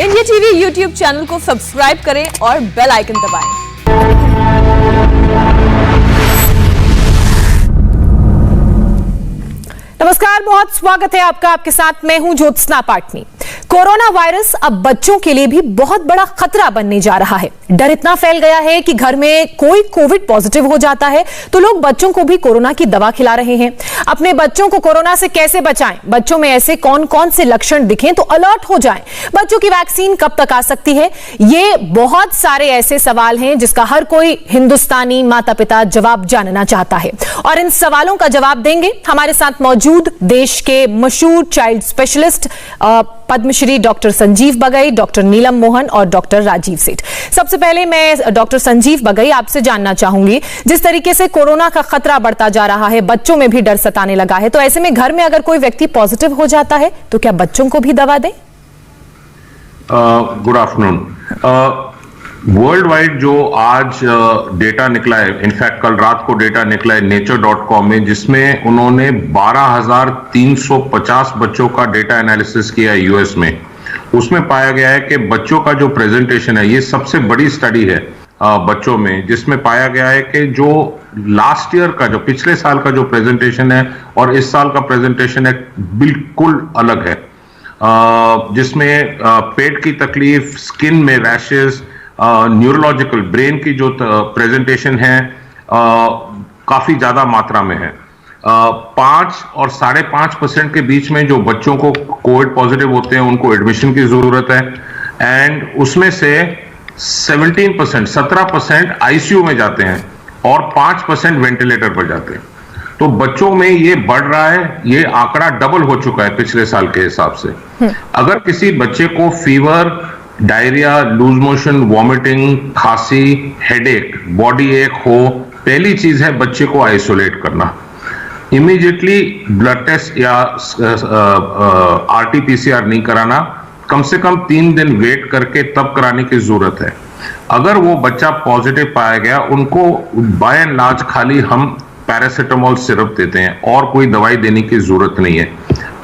India TV YouTube channel को subscribe करें और बेल आइकन दबाएं। नमस्कार, बहुत स्वागत है आपका। आपके साथ मैं हूं ज्योत्सना पाटनी। कोरोना वायरस अब बच्चों के लिए भी बहुत बड़ा खतरा बनने जा रहा है। डर इतना फैल गया है कि घर में कोई कोविड पॉजिटिव हो जाता है तो लोग बच्चों को भी कोरोना की दवा खिला रहे हैं। अपने बच्चों को कोरोना से कैसे बचाएं? बच्चों में ऐसे कौन कौन से लक्षण दिखें तो अलर्ट हो जाएं? बच्चों की वैक्सीन कब तक आ सकती है? ये बहुत सारे ऐसे सवाल हैं जिसका हर कोई हिंदुस्तानी माता पिता जवाब जानना चाहता है, और इन सवालों का जवाब देंगे हमारे साथ मौजूद देश के मशहूर child specialist Padma Shri doctor Sanjeev Bagai, doctor Neelam Mohan और डॉक्टर राजीव सेठ। सबसे पहले मैं डॉक्टर संजीव बगई आपसे जानना चाहूंगी, जिस तरीके से कोरोना का खतरा बढ़ता जा रहा है, बच्चों में भी डर सताने लगा है, तो ऐसे में घर में अगर कोई व्यक्ति पॉजिटिव हो जाता है तो क्या बच्चों को भी दवा दें? Good afternoon. वर्ल्ड वाइड जो आज डेटा निकला है, इनफैक्ट कल रात को डेटा निकला है nature.com में, जिसमें उन्होंने 12,350 बच्चों का डेटा एनालिसिस किया है यूएस में। उसमें पाया गया है कि बच्चों का जो प्रेजेंटेशन है, ये सबसे बड़ी स्टडी है बच्चों में, जिसमें पाया गया है कि जो लास्ट ईयर का, जो पिछले साल का जो प्रेजेंटेशन है और इस साल का प्रेजेंटेशन है, बिल्कुल अलग है। जिसमें पेट की तकलीफ, स्किन में रैशेस, न्यूरोलॉजिकल ब्रेन की जो प्रेजेंटेशन है काफी ज्यादा मात्रा में है। 5 और 5.5% के बीच में जो बच्चों को कोविड पॉजिटिव होते हैं उनको एडमिशन की जरूरत है, एंड उसमें से 17% आईसीयू में जाते हैं और 5% वेंटिलेटर पर जाते हैं। तो बच्चों में ये बढ़ रहा है, ये आंकड़ा डबल हो चुका है पिछले साल के हिसाब से। अगर किसी बच्चे को fever, diarrhoea, loose motion, vomiting, खांसी, हेडेक, बॉडी एक हो, पहली चीज है बच्चे को आइसोलेट करना। इमीडिएटली ब्लड टेस्ट या आरटी-पीसीआर नहीं कराना, कम से कम 3 दिन वेट करके तब कराने की जरूरत है। अगर वो बच्चा पॉजिटिव पाया गया, उनको बाय एंड लार्ज खाली हम पैरासीटामोल सिरप देते हैं और कोई दवाई देने की जरूरत नहीं है।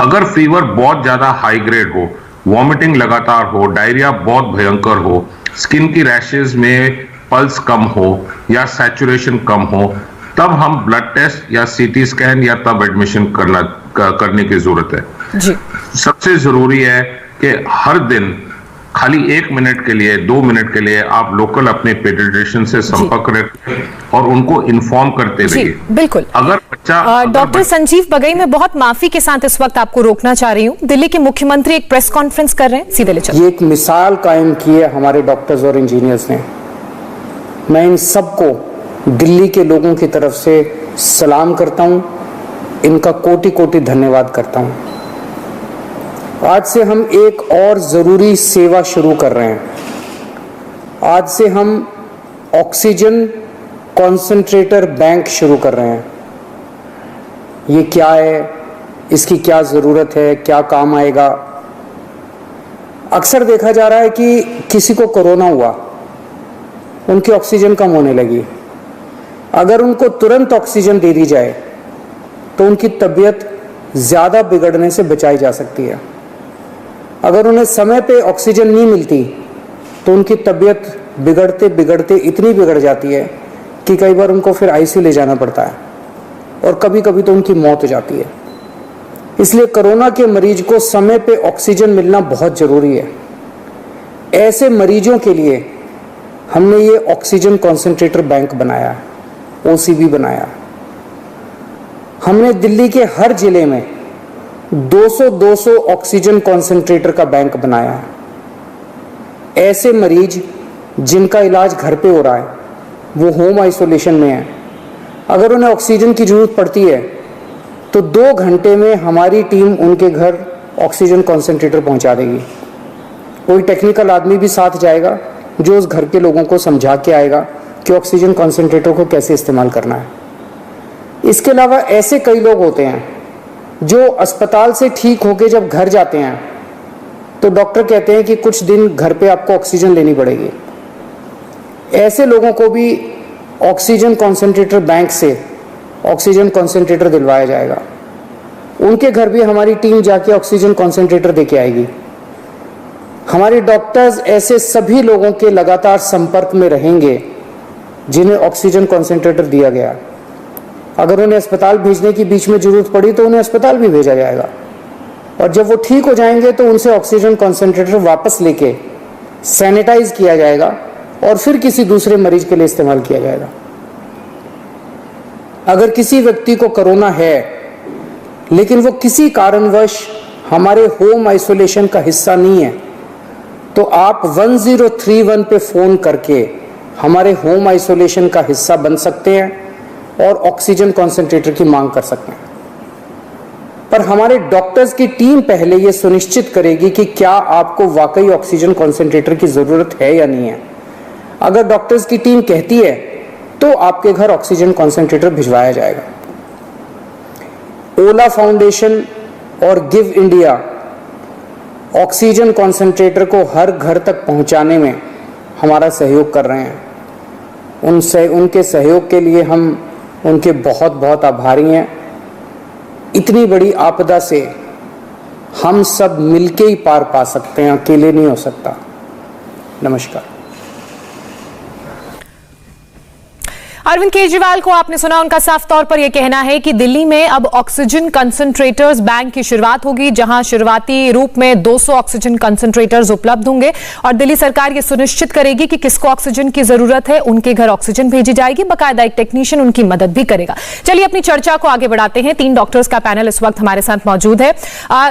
अगर फीवर बहुत ज्यादा हाई ग्रेड हो, वॉमिटिंग लगातार हो, डायरिया बहुत भयंकर हो, स्किन की रैशेज में पल्स कम हो या सैचुरेशन कम हो, तब हम ब्लड टेस्ट या सीटी स्कैन या तब एडमिशन करने की जरूरत है जी। सबसे जरूरी है कि हर दिन खाली 1 मिनट के लिए, 2 मिनट के लिए आप लोकल अपने पेडियाट्रिशियन से संपर्क रखें और उनको इन्फॉर्म करते रहिए। बिल्कुल। अगर बच्चा डॉक्टर संजीव बगई, मैं बहुत माफी के साथ इस वक्त आपको रोकना चाह रही हूँ। दिल्ली के मुख्यमंत्री एक प्रेस कॉन्फ्रेंस कर रहे हैं, सीधे ले चलो। ये एक मिसाल कायम की है हमारे डॉक्टर्स और इंजीनियर्स ने। मैं इन सबको दिल्ली के लोगों की तरफ से सलाम करता हूँ, इनका कोटि कोटि धन्यवाद करता हूँ। आज से हम एक और जरूरी सेवा शुरू कर रहे हैं। आज से हम ऑक्सीजन कॉन्सेंट्रेटर बैंक शुरू कर रहे हैं। ये क्या है, इसकी क्या जरूरत है, क्या काम आएगा? अक्सर देखा जा रहा है कि किसी को कोरोना हुआ, उनकी ऑक्सीजन कम होने लगी। अगर उनको तुरंत ऑक्सीजन दे दी जाए तो उनकी तबीयत ज्यादा बिगड़ने से बचाई जा सकती है। अगर उन्हें समय पे ऑक्सीजन नहीं मिलती तो उनकी तबीयत बिगड़ते बिगड़ते इतनी बिगड़ जाती है कि कई बार उनको फिर आईसीयू ले जाना पड़ता है और कभी कभी तो उनकी मौत हो जाती है। इसलिए कोरोना के मरीज को समय पे ऑक्सीजन मिलना बहुत जरूरी है। ऐसे मरीजों के लिए हमने ये ऑक्सीजन कॉन्सेंट्रेटर बैंक बनाया है, ओसीबी बनाया। हमने दिल्ली के हर जिले में 200 ऑक्सीजन कॉन्सेंट्रेटर का बैंक बनाया है। ऐसे मरीज जिनका इलाज घर पे हो रहा है, वो होम आइसोलेशन में है, अगर उन्हें ऑक्सीजन की जरूरत पड़ती है तो 2 घंटे में हमारी टीम उनके घर ऑक्सीजन कॉन्सेंट्रेटर पहुंचा देगी। कोई टेक्निकल आदमी भी साथ जाएगा जो उस घर के लोगों को समझा के आएगा कि ऑक्सीजन कॉन्सेंट्रेटर को कैसे इस्तेमाल करना है। इसके अलावा ऐसे कई लोग होते हैं जो अस्पताल से ठीक होके जब घर जाते हैं तो डॉक्टर कहते हैं कि कुछ दिन घर पे आपको ऑक्सीजन लेनी पड़ेगी। ऐसे लोगों को भी ऑक्सीजन कॉन्सेंट्रेटर बैंक से ऑक्सीजन कॉन्सेंट्रेटर दिलवाया जाएगा। उनके घर भी हमारी टीम जाके ऑक्सीजन कॉन्सेंट्रेटर देके आएगी। हमारे डॉक्टर्स ऐसे सभी लोगों के लगातार संपर्क में रहेंगे जिन्हें ऑक्सीजन कॉन्सेंट्रेटर दिया गया। अगर उन्हें अस्पताल भेजने की बीच में जरूरत पड़ी तो उन्हें अस्पताल भी भेजा जाएगा, और जब वो ठीक हो जाएंगे तो उनसे ऑक्सीजन कॉन्सेंट्रेटर वापस लेके सैनिटाइज किया जाएगा और फिर किसी दूसरे मरीज के लिए इस्तेमाल किया जाएगा। अगर किसी व्यक्ति को कोरोना है लेकिन वो किसी कारणवश हमारे होम आइसोलेशन का हिस्सा नहीं है, तो आप 1031 पे फोन करके हमारे होम आइसोलेशन का हिस्सा बन सकते हैं और ऑक्सीजन कॉन्सेंट्रेटर की मांग कर सकते हैं। पर हमारे डॉक्टर्स की टीम पहले यह सुनिश्चित करेगी कि क्या आपको वाकई ऑक्सीजन कॉन्सेंट्रेटर की जरूरत है या नहीं है। अगर डॉक्टर्स की टीम कहती है तो आपके घर ऑक्सीजन कॉन्सेंट्रेटर भिजवाया जाएगा। ओला फाउंडेशन और गिव इंडिया ऑक्सीजन कॉन्सेंट्रेटर को हर घर तक पहुंचाने में हमारा सहयोग कर रहे हैं। उनके सहयोग के लिए हम उनके बहुत बहुत आभारी हैं। इतनी बड़ी आपदा से हम सब मिलके ही पार पा सकते हैं, अकेले नहीं हो सकता। नमस्कार। अरविंद केजरीवाल को आपने सुना, उनका साफ तौर पर यह कहना है कि दिल्ली में अब ऑक्सीजन कंसंट्रेटर्स बैंक की शुरुआत होगी, जहां शुरुआती रूप में 200 ऑक्सीजन कंसंट्रेटर्स उपलब्ध होंगे और दिल्ली सरकार यह सुनिश्चित करेगी कि किसको ऑक्सीजन की जरूरत है उनके घर ऑक्सीजन भेजी जाएगी। बाकायदा एक टेक्नीशियन उनकी मदद भी करेगा। चलिए अपनी चर्चा को आगे बढ़ाते हैं। 3 डॉक्टर्स का पैनल इस वक्त हमारे साथ मौजूद है।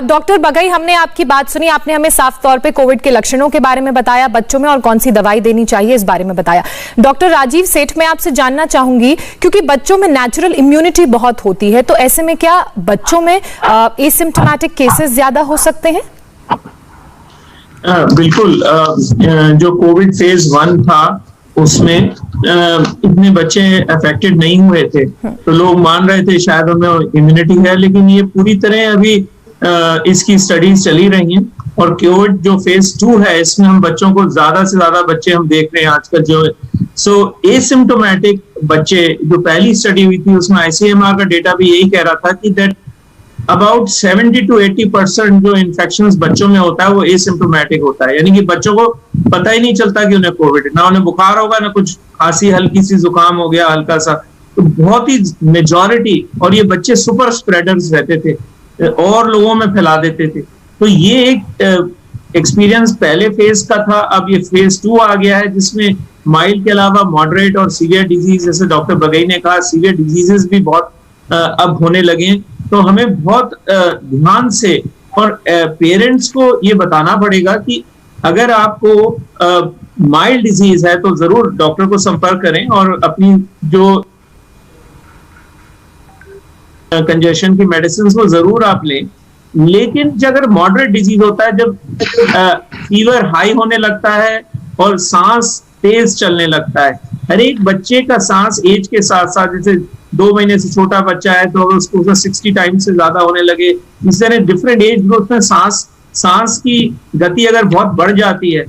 डॉक्टर बगई, हमने आपकी बात सुनी, आपने हमें साफ तौर पर कोविड के लक्षणों के बारे में बताया, बच्चों में और कौन सी दवाई देनी चाहिए इस बारे में बताया। डॉक्टर राजीव सेठ, मैं आपसे जानना चाहूंगी, क्योंकि बच्चों में नेचुरल इम्यूनिटी बहुत होती है, तो ऐसे में क्या बच्चों में एसिम्प्टोमेटिक केसेस ज्यादा हो सकते हैं? बिल्कुल। जो कोविड फेज 1 था उसमें इतने बच्चे अफेक्टेड नहीं हुए थे, तो लोग मान रहे थे शायद उनमें इम्यूनिटी है, लेकिन ये पूरी तरह अभी इसकी स्टडीज चली रही हैं। और कोविड जो फेज 2 है इसमें हम बच्चों को ज्यादा से ज्यादा बच्चे हम देख रहे हैं आजकल जो एसिम्प्टोमेटिक बच्चे, जो पहली स्टडी हुई थी उसमें ICMR का डेटा भी यही कह रहा था कि दैट अबाउट 70 to 80% जो इन्फेक्शंस बच्चों में होता है वो एसिम्प्टोमेटिक होता है, यानी कि बच्चों को पता ही नहीं चलता कि उन्हें कोविड, ना उन्हें बुखार होगा ना कुछ खांसी, हल्की सी जुकाम हो गया हल्का सा, तो बहुत ही मेजॉरिटी, और ये बच्चे सुपर स्प्रेडर्स रहते थे और लोगों में फैला देते थे। तो ये एक एक्सपीरियंस पहले फेज का था। अब ये फेज 2 आ गया है जिसमें माइल्ड के अलावा मॉडरेट और सीवियर डिजीज, जैसे डॉक्टर बगई ने कहा, सीवियर डिजीजेस भी बहुत अब होने लगे। तो हमें बहुत ध्यान से और पेरेंट्स को ये बताना पड़ेगा कि अगर आपको माइल्ड डिजीज है तो जरूर डॉक्टर को संपर्क करें और अपनी जो कंजेशन की मेडिसिन को जरूर आप लें। लेकिन जब अगर मॉडरेट डिजीज होता है, जब फीवर हाई होने लगता है और सांस तेज चलने लगता है, हर एक बच्चे का सांस एज के साथ साथ, जैसे 2 महीने से छोटा बच्चा है तो उसको 60 टाइम्स से ज्यादा होने लगे, इस तरह डिफरेंट एज ग्रुप में सांस की गति अगर बहुत बढ़ जाती है,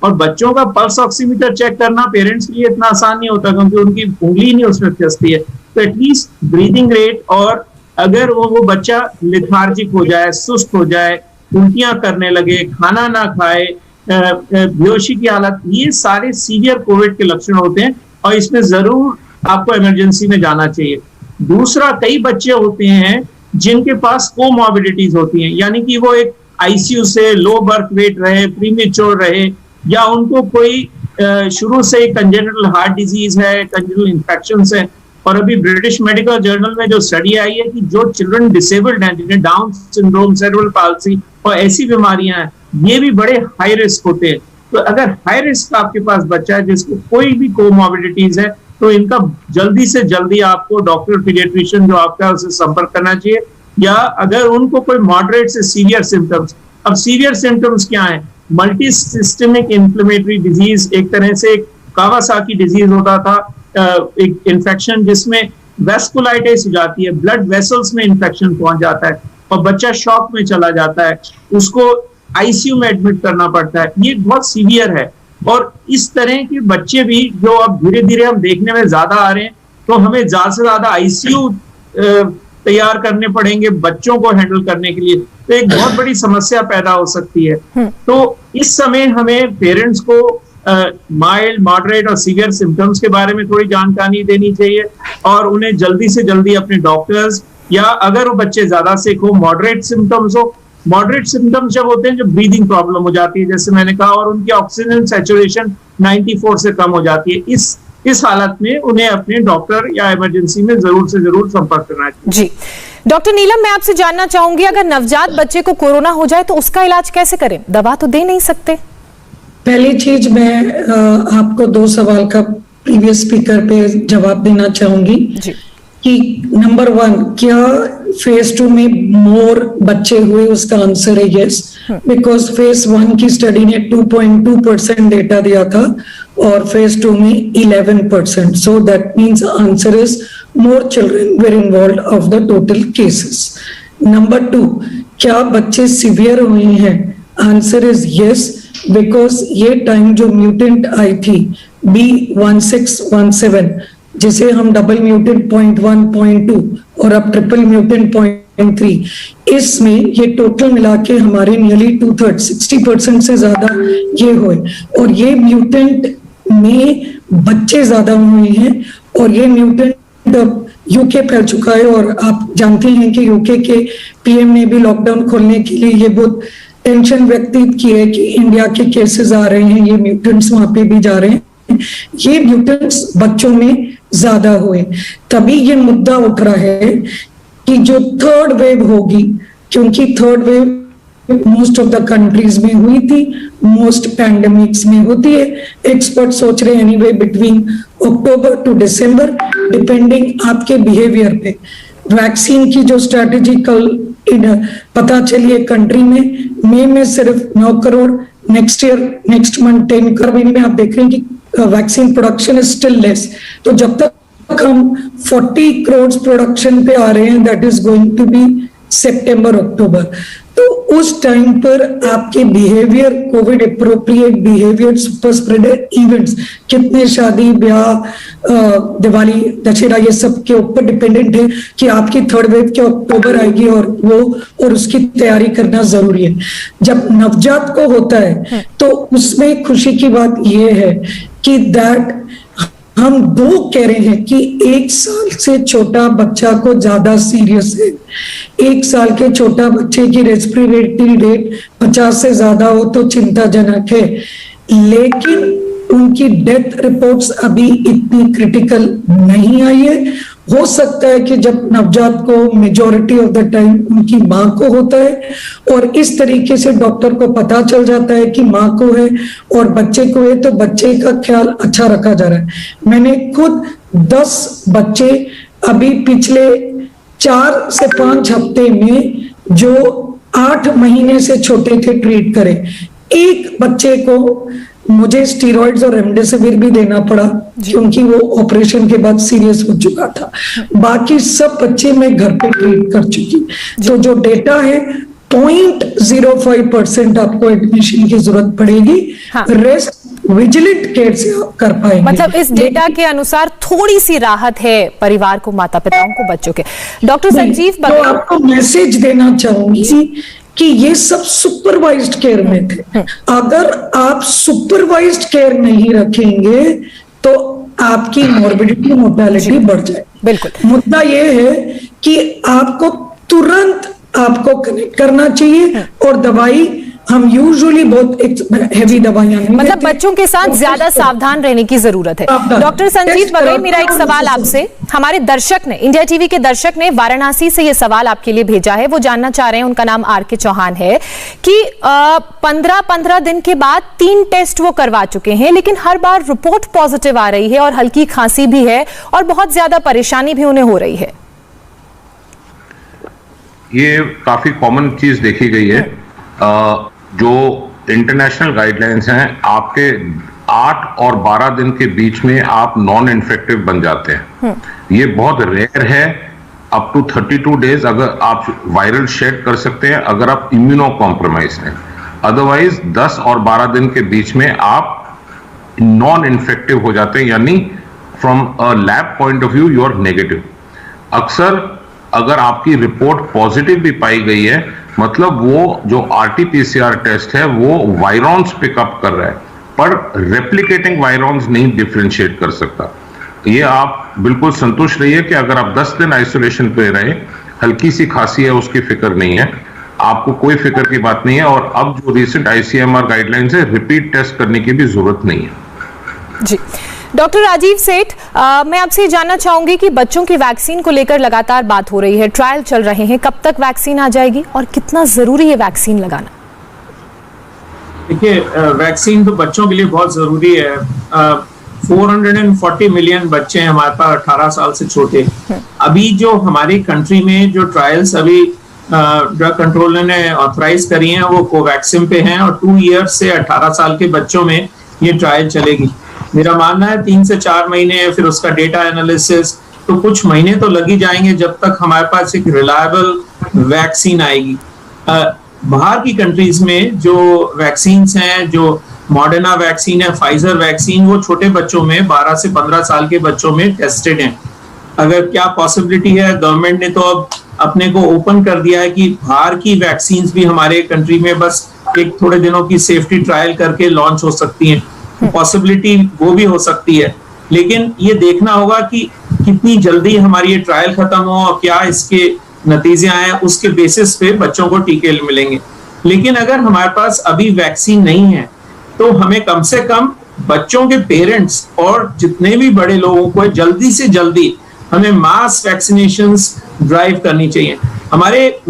और बच्चों का पल्स ऑक्सीमीटर चेक करना पेरेंट्स के लिए इतना आसान नहीं होता क्योंकि उनकी उंगली नहीं उसमें फंसती है, तो एटलीस्ट ब्रीदिंग रेट, और अगर वो बच्चा लिथार्जिक हो जाए, सुस्त हो जाए, उल्टियां करने लगे, खाना ना खाए, बेहोशी की हालत, ये सारे सीवियर कोविड के लक्षण होते हैं और इसमें जरूर आपको इमरजेंसी में जाना चाहिए। दूसरा, कई बच्चे होते हैं जिनके पास कोमॉर्बिडिटीज होती हैं, यानी कि वो एक आईसीयू से लो बर्थ वेट रहे, प्रीमेच्योर रहे, या उनको कोई शुरू से कंजेनिटल हार्ट डिजीज है, कंजेनिटल इन्फेक्शंस है। और अभी ब्रिटिश मेडिकल जर्नल में जो स्टडी आई है कि जो चिल्ड्रन डिसेबल्ड हैं, जिन्हें डाउन सिंड्रोम, सेरेब्रल पाल्सी और ऐसी बीमारियां हैं, ये भी बड़े हाई रिस्क होते हैं। तो अगर हाई रिस्क आपके पास बच्चा है जिसको कोई भी कोमॉर्बिडिटीज है, तो इनका जल्दी से जल्दी आपको डॉक्टर पीडियाट्रिशियन जो आपका है उससे संपर्क करना चाहिए। या अगर उनको कोई मॉडरेट से सीवियर सिम्टम्स, अब सीवियर सिम्टम्स क्या है? मल्टी सिस्टमिक इन्फ्लेमेटरी डिजीज, एक तरह से कावासाकी डिजीज होता था, एक इन्फेक्शन जिसमें वेस्कुलाइटिस हो जाती है, ब्लड वेसल्स में इन्फेक्शन पहुंच जाता है और बच्चा शॉक में चला जाता है, उसको आईसीयू में एडमिट करना पड़ता है, ये बहुत सीवियर है। और इस तरह के बच्चे भी जो अब धीरे धीरे हम देखने में ज्यादा आ रहे हैं, तो हमें ज्यादा से ज्यादा आईसीयू तैयार करने पड़ेंगे बच्चों को हैंडल करने के लिए, तो एक बहुत बड़ी समस्या पैदा हो सकती है। तो इस समय हमें पेरेंट्स को माइल्ड, मॉडरेट और सीवियर सिम्टम्स के बारे में थोड़ी जानकारी देनी चाहिए और उन्हें जल्दी से जल्दी अपने डॉक्टर्स, या अगर वो बच्चे ज्यादा सिक हो, मॉडरेट सिम्टम्स हो, मॉडरेट सिम्टम्स जब होते हैं जब ब्रीदिंग प्रॉब्लम हो जाती है जैसे मैंने कहा, और उनकी ऑक्सीजन सैचुरेशन 94 से कम हो जाती है, इस हालत में उन्हें अपने डॉक्टर या इमरजेंसी में जरूर से जरूर संपर्क करना चाहिए। जी डॉक्टर नीलम, मैं आपसे जानना चाहूंगी, अगर नवजात बच्चे को कोरोना हो जाए तो उसका इलाज कैसे करें? दवा तो दे नहीं सकते। पहली चीज मैं आपको 2 सवाल का प्रीवियस स्पीकर पे जवाब देना चाहूंगी जी। कि नंबर 1, क्या फेज 2 में मोर बच्चे हुए? उसका आंसर है यस, बिकॉज फेज 1 की स्टडी ने 2.2% डेटा दिया था और फेज 2 में 11%, so that means answer is more children were involve of the total cases. Number 2, क्या बच्चे सीवियर हुए हैं? आंसर इज यस, बिकॉज ये टाइम जो म्यूटेंट आई थी B1617, जिसे हम डबल म्यूटेंट 0.1, 0.2 और अब ट्रिपल म्यूटेंट 0.3, इसमें ये टोटल मिला के हमारे नियरली 2/3 60% से ज्यादा ये हुए, और ये म्यूटेंट में बच्चे ज्यादा हुए हैं, और ये म्यूटेंट अब यूके फैल चुका है। और आप जानते हैं कि यूके के पीएम ने भी लॉकडाउन खोलने के लिए ये बहुत टेंशन व्यक्तित की है कि इंडिया के केसेस आ रहे हैं, ये म्यूटेंट्स वहां पे भी जा रहे हैं, ये म्यूटेंट्स बच्चों में ज्यादा हुए। तभी ये मुद्दा उठ रहा है कि जो थर्ड वेव होगी, क्योंकि third wave most of the countries में हुई थी, मोस्ट पैंडेमिक्स में होती है, एक्सपर्ट सोच रहे हैं anyway between October to December, depending आपके बिहेवियर पे। वैक्सीन की जो स्ट्रेटेजी कल पता चली है कंट्री में सिर्फ 9 करोड़, नेक्स्ट मंथ 10 करोड़ में आप देख रहे हैं कि vaccine production is still less. तो जब तक हम 40 करोड़ प्रोडक्शन पे आ रहे हैं, that is going to be September October, तो उस टाइम पर आपके behaviour, COVID appropriate behaviour, super spreader events, कितने शादी ब्याह, दिवाली, दशहरा, ये सब के ऊपर डिपेंडेंट है कि आपकी थर्ड वेव के अक्टूबर आएगी और उसकी तैयारी करना जरूरी है। जब नवजात को होता है तो उसमें खुशी की बात यह है कि दैट हम 2 कह रहे हैं कि 1 साल से छोटा बच्चा को ज्यादा सीरियस है। 1 साल के छोटा बच्चे की रेस्पिरेटरी रेट 50 से ज्यादा हो तो चिंताजनक है, लेकिन उनकी डेथ रिपोर्ट्स अभी इतनी क्रिटिकल नहीं आई है। हो सकता है कि जब नवजात को मेजॉरिटी ऑफ द टाइम उनकी माँ को होता है और इस तरीके से डॉक्टर को पता चल जाता है कि माँ को है और बच्चे को है, तो बच्चे का ख्याल अच्छा रखा जा रहा है। मैंने खुद 10 बच्चे अभी पिछले 4 से 5 हफ्ते में जो 8 महीने से छोटे थे ट्रीट करे। एक बच्चे को मुझे स्टीरॉइड्स और रेमडेसिविर भी देना पड़ा क्योंकि वो ऑपरेशन के बाद सीरियस हो चुका था। बाकी सब बच्चे मैं घर पे ट्रीट कर चुकी। तो जो डेटा है 0.05% आपको एडमिशन की जरूरत पड़ेगी, रेस्ट विजिलेंट केयर से आप कर पाएंगे। मतलब इस डेटा के अनुसार थोड़ी सी राहत है परिवार को, माता पिताओं को, बच्चों के। डॉक्टर संजीव तो आपको मैसेज देना चाहूंगी कि ये सब सुपरवाइज्ड केयर में थे। अगर आप सुपरवाइज्ड केयर नहीं रखेंगे तो आपकी मॉर्बिडिटी, मोर्टेलिटी बढ़ जाए। बिल्कुल। मुद्दा ये है कि आपको तुरंत आपको कनेक्ट करना चाहिए और दवाई हम यूजुअली बहुत हेवी दवाइयां नहीं, मतलब बच्चों के साथ ज्यादा सावधान रहने की जरूरत है। डॉक्टर संजीव बघेल, मेरा एक सवाल आपसे, हमारे दर्शक ने, इंडिया टीवी के दर्शक ने वाराणसी से ये सवाल आपके लिए भेजा है। वो जानना चाह रहे हैं, उनका नाम आर के चौहान है, कि 15 दिन के बाद 3 टेस्ट वो करवा चुके हैं, लेकिन हर बार रिपोर्ट पॉजिटिव आ रही है और हल्की खांसी भी है और बहुत ज्यादा परेशानी भी उन्हें हो रही है। ये काफी कॉमन चीज देखी गई है। जो इंटरनेशनल गाइडलाइंस हैं, आपके 8 और 12 दिन के बीच में आप नॉन इन्फेक्टिव बन जाते हैं। ये बहुत रेयर है। अप टू 32 डेज अगर आप वायरल शेड कर सकते हैं अगर आप इम्यूनो कॉम्प्रोमाइज हैं। अदरवाइज 10 और 12 दिन के बीच में आप नॉन इन्फेक्टिव हो जाते हैं, यानी from a lab point of view you are negative. अक्सर अगर आपकी रिपोर्ट पॉजिटिव भी पाई गई है, मतलब वो जो RT-PCR टेस्ट है वो वायरॉन्स पिकअप कर रहा है, पर रेप्लिकेटिंग वायरॉन्स नहीं डिफरेंशिएट कर सकता। ये आप बिल्कुल संतुष्ट रहिए कि अगर आप 10 दिन आइसोलेशन पे रहे, हल्की सी खांसी है उसकी फिक्र नहीं है, आपको कोई फिक्र की बात नहीं है। और अब जो रिसेंट ICMR गाइडलाइंस है, रिपीट टेस्ट करने की भी जरूरत नहीं है। जी, डॉक्टर राजीव सेठ, मैं आपसे जानना चाहूंगी कि बच्चों की वैक्सीन को लेकर लगातार बात हो रही है, ट्रायल चल रहे हैं, कब तक वैक्सीन आ जाएगी और कितना जरूरी है वैक्सीन लगाना? देखिए, वैक्सीन तो बच्चों के लिए बहुत जरूरी है। 440 मिलियन बच्चे हैं हमारे पास 18 साल से छोटे। अभी जो हमारी कंट्री में जो ट्रायल्स अभी ड्रग कंट्रोलर ने ऑथराइज करी हैं वो कोवैक्सिन पे हैं, और 2 ईयर्स से 18 साल के बच्चों में ये ट्रायल चलेगी। मेरा मानना है 3 से 4 महीने, फिर उसका डेटा एनालिसिस, तो कुछ महीने तो लग ही जाएंगे जब तक हमारे पास एक रिलायबल वैक्सीन आएगी। बाहर की कंट्रीज में जो वैक्सीन हैं, जो मॉडर्ना वैक्सीन है, फाइजर वैक्सीन, वो छोटे बच्चों में 12 से 15 साल के बच्चों में टेस्टेड हैं। अगर क्या पॉसिबिलिटी है, गवर्नमेंट ने तो अब अपने को ओपन कर दिया है कि बाहर की वैक्सीन भी हमारे कंट्री में बस एक थोड़े दिनों की सेफ्टी ट्रायल करके लॉन्च हो सकती हैं। पॉसिबिलिटी वो भी हो सकती है, लेकिन ये देखना होगा कि कितनी जल्दी हमारी ये ट्रायल खत्म हो और क्या इसके नतीजे आए, उसके बेसिस पे बच्चों को टीके मिलेंगे। लेकिन अगर हमारे पास अभी वैक्सीन नहीं है तो हमें कम से कम बच्चों के पेरेंट्स और जितने भी बड़े लोगों को जल्दी से जल्दी हमें मास वैक्सीनेशंस ड्राइव करनी चाहिए।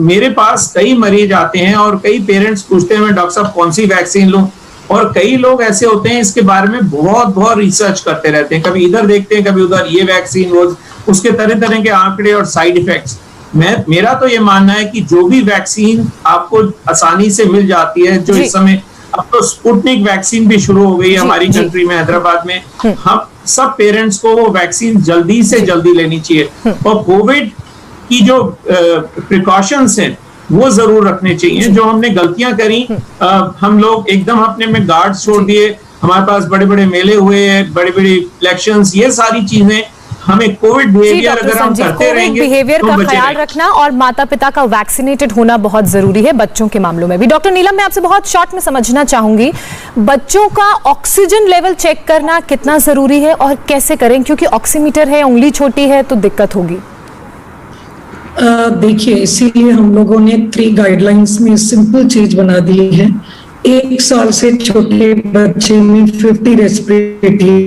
मेरे पास कई मरीज आते हैं और कई पेरेंट्स पूछते हैं मैं डॉक्टर साहब कौन सी वैक्सीन लूं, और कई लोग ऐसे होते हैं इसके बारे में बहुत रिसर्च करते रहते हैं, कभी इधर देखते हैं कभी उधर, ये वैक्सीन वो, उसके तरह तरह के आंकड़े और साइड इफेक्ट्स। मेरा तो ये मानना है कि जो भी वैक्सीन आपको आसानी से मिल जाती है, जो इस समय अब तो स्पुतनिक वैक्सीन भी शुरू हो गई है हमारी कंट्री में, हैदराबाद में, हम सब पेरेंट्स को वो वैक्सीन जल्दी से जल्दी लेनी चाहिए। और कोविड की जो प्रिकॉशंस हैं वो जरूर रखने चाहिए। जो हमने गलतियां करी, हम लोग एकदम अपने में गार्ड छोड़ दिए, हमारे पास बड़े बड़े मेले हुए, बड़ी बड़ी इलेक्शंस, ये सारी चीजें हमें कोविड बिहेवियर अगर हम करते रहेंगे बिहेवियर का ख्याल रखना और माता पिता का वैक्सीनेटेड होना बहुत जरूरी है बच्चों के मामलों में भी। डॉक्टर नीलम, मैं आपसे बहुत शॉर्ट में समझना चाहूंगी, बच्चों का ऑक्सीजन लेवल चेक करना कितना जरूरी है और कैसे करें, क्योंकि ऑक्सीमीटर है, उंगली छोटी है तो दिक्कत होगी। देखिए, इसीलिए हम लोगों ने 3 गाइडलाइंस में सिंपल चीज बना दी है। 1 साल से छोटे बच्चे में 50 रेस्पिरेटरी,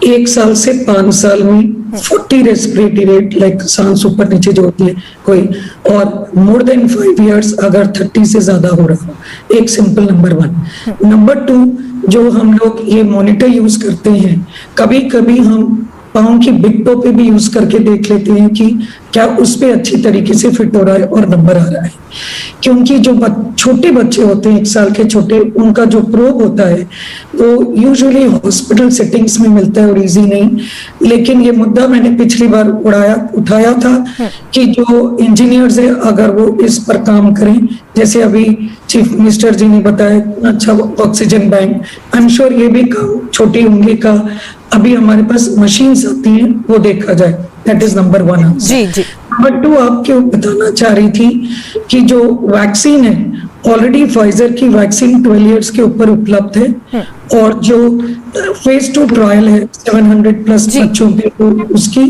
1 साल से 5 साल में 40 रेस्पिरेटरी रेट, लाइक सांस ऊपर नीचे जो होती है कोई, और मोर देन 5 इयर्स अगर 30 से ज्यादा हो रहा हो। एक सिंपल नंबर 1। नंबर 2, जो हम लोग ये मॉनिटर यूज करते हैं, कभी कभी हम पाँव की बिग टो पे भी यूज करके देख लेते हैं कि क्या उस पे अच्छी तरीके से फिट हो रहा है और नंबर आ रहा है। क्योंकि जो छोटे बच्चे होते हैं 1 साल के छोटे, उनका जो प्रोब होता है वो यूजुअली हॉस्पिटल सेटिंग्स में मिलता है और इजी नहीं। लेकिन ये मुद्दा मैंने पिछली बार उठाया था कि जो इंजीनियर्स है अगर वो इस पर काम करें, जैसे अभी चीफ मिनिस्टर जी ने बताया अच्छा oxygen bank, I am sure ये भी काम छोटी उंगली का अभी हमारे पास मशीन्स आती हैं वो देखा जाए। That is number 1। जी जी। नंबर 2, आपको बताना चाह रही थी कि जो वैक्सीन है, ऑलरेडी फाइजर की वैक्सीन 12 इयर्स के ऊपर उपलब्ध है, और जो फेज 2 ट्रायल है 700 प्लस बच्चों पे, तो उसकी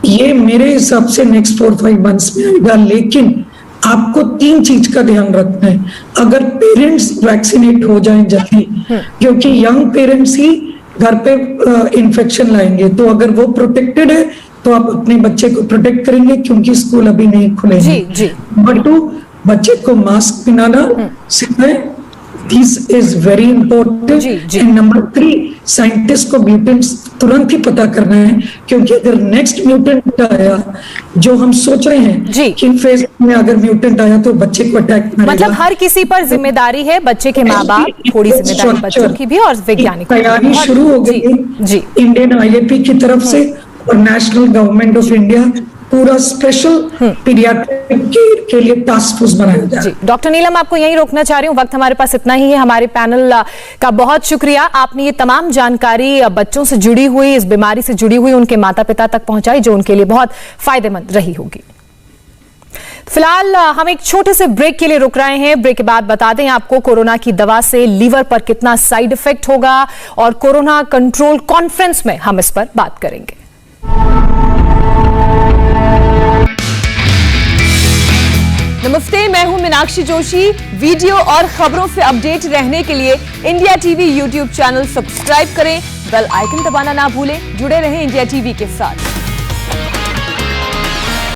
ये मेरे हिसाब से नेक्स्ट 4-5 मंथ्स में आएगा। लेकिन आपको 3 चीज का ध्यान रखना है। अगर पेरेंट्स वैक्सीनेट हो जाएं जल्दी, क्योंकि यंग पेरेंट्स ही घर पे इन्फेक्शन लाएंगे, तो अगर वो प्रोटेक्टेड है तो आप अपने बच्चे को प्रोटेक्ट करेंगे, क्योंकि स्कूल अभी नहीं खुलेंगे। नंबर 2, बच्चे को मास्क पहनाना सिखाएं, this is very important. And number 3, scientist को म्यूटेंट्स तुरंत ही पता करना है, क्योंकि अगर नेक्स्ट म्यूटेंट आया, जो हम सोच रहे हैं कि फेज में अगर म्यूटेंट आया तो बच्चे को अटैक करेगा। मतलब हर किसी पर जिम्मेदारी है, बच्चे के माँ बाप, थोड़ी जिम्मेदारी बच्चों की भी और वैज्ञानिक। तैयारी शुरू हो गई है इंडियन IAP की तरफ से और नेशनल गवर्नमेंट ऑफ इंडिया पूरा स्पेशल पीडियाट्रिक केयर के लिए टास्क फोर्स बनाया जाए। जी डॉक्टर नीलम, आपको यहीं रोकना चाह रही हूँ, वक्त हमारे पास इतना ही है। हमारे पैनल का बहुत शुक्रिया, आपने ये तमाम जानकारी बच्चों से जुड़ी हुई, इस बीमारी से जुड़ी हुई उनके माता पिता तक पहुंचाई, जो उनके लिए बहुत फायदेमंद रही होगी। फिलहाल हम एक छोटे से ब्रेक के लिए रुक रहे हैं। ब्रेक के बाद बता दें आपको कोरोना की दवा से लीवर पर कितना साइड इफेक्ट होगा, और कोरोना कंट्रोल कॉन्फ्रेंस में हम इस पर बात करेंगे। नमस्ते, मैं हूं मीनाक्षी जोशी। वीडियो और खबरों से अपडेट रहने के लिए India TV YouTube channel subscribe करें, बेल आइकन दबाना ना भूलें। जुड़े रहें इंडिया टीवी के साथ।